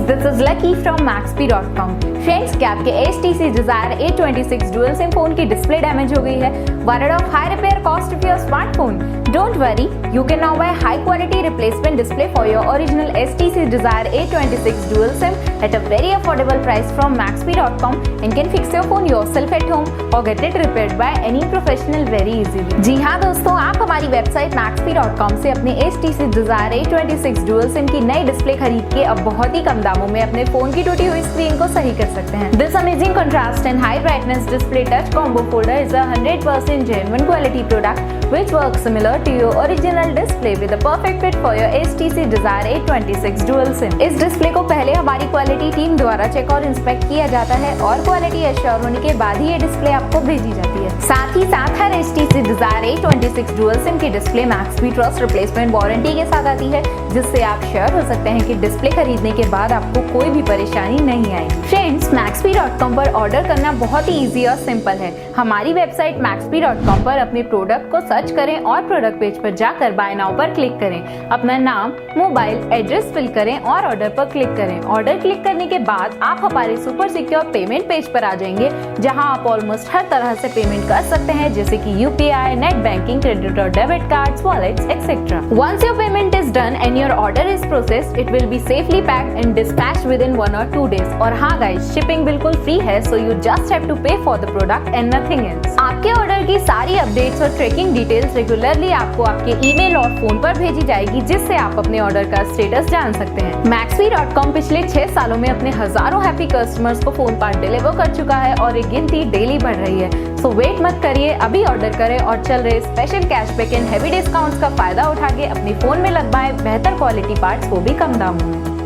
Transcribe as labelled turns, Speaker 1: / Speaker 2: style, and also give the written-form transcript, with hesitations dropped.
Speaker 1: This is Lucky from Maxbhi.com. Friends, क्या आपके HTC Desire A26 dual SIM phone की display damage हो गई है? Worried of high repair cost of your smartphone? Don't worry, you can now buy high quality replacement display for your original HTC Desire A26 dual SIM at a very affordable price from Maxbhi.com and can fix your phone yourself at home or get it repaired by any professional very easily. जी हाँ दोस्तों, आप हमारी website Maxbhi.com से अपने HTC Desire A26 dual SIM की नई display खरीद के अब बहुत ही कम दामों में अपने फोन की टूटी हुई स्क्रीन को सही कर सकते हैं। This amazing contrast and high brightness display touch combo folder is a 100% genuine quality product which works similar to your original display with a perfect fit for your HTC Desire A26 dual SIM। इस display को पहले हमारी quality team द्वारा check और inspect किया जाता है और क्वालिटी एश्योर होने के बाद ही ये डिस्प्ले आपको भेजी जाती है। साथ ही साथ हर HTC Desire A26 dual SIM की display Maxbhi trust replacement warranty के साथ आती है, जिससे आप श्योर हो सकते हैं कि डिस्प्ले खरीदने के बाद आपको कोई भी परेशानी नहीं आएगी। फ्रेंड्स, Maxbhi.com पर ऑर्डर करना बहुत ही इजी और सिंपल है। हमारी वेबसाइट Maxbhi.com पर अपने प्रोडक्ट को सर्च करें और प्रोडक्ट पेज पर जाकर बाय नाउ पर क्लिक करें। अपना नाम, मोबाइल, एड्रेस फिल करें और ऑर्डर पर क्लिक करें। ऑर्डर क्लिक करने के बाद आप हमारे सुपर सिक्योर पेमेंट पेज पर आ जाएंगे, जहां आप ऑलमोस्ट हर तरह से पेमेंट कर सकते हैं, जैसे कि UPI, नेट बैंकिंग, क्रेडिट और debit cards, wallets etcetera. Once your payment is done and your order is processed, it will be safely packed and dispatched within 1 or 2 days। और हाँ गाइस, शिपिंग बिल्कुल free है, so you just have to pay for the product and nothing else। आपके order की सारी updates और tracking details regularly आपको आपके ईमेल और फोन पर भेजी जाएगी, जिससे आप अपने ऑर्डर का स्टेटस जान सकते हैं। Maxbhi.com पिछले 6 सालों में अपने हजारों हैप्पी कस्टमर्स को फोन पार्ट डिलीवर कर चुका है और ये गिनती डेली बढ़ रही है। सो वेट मत करिए, अभी ऑर्डर करें और चल रहे special cashback and heavy discounts का फायदा उठा के अपने फोन में लगवाएं बेहतर क्वालिटी पार्ट्स, वो भी कम दामों में।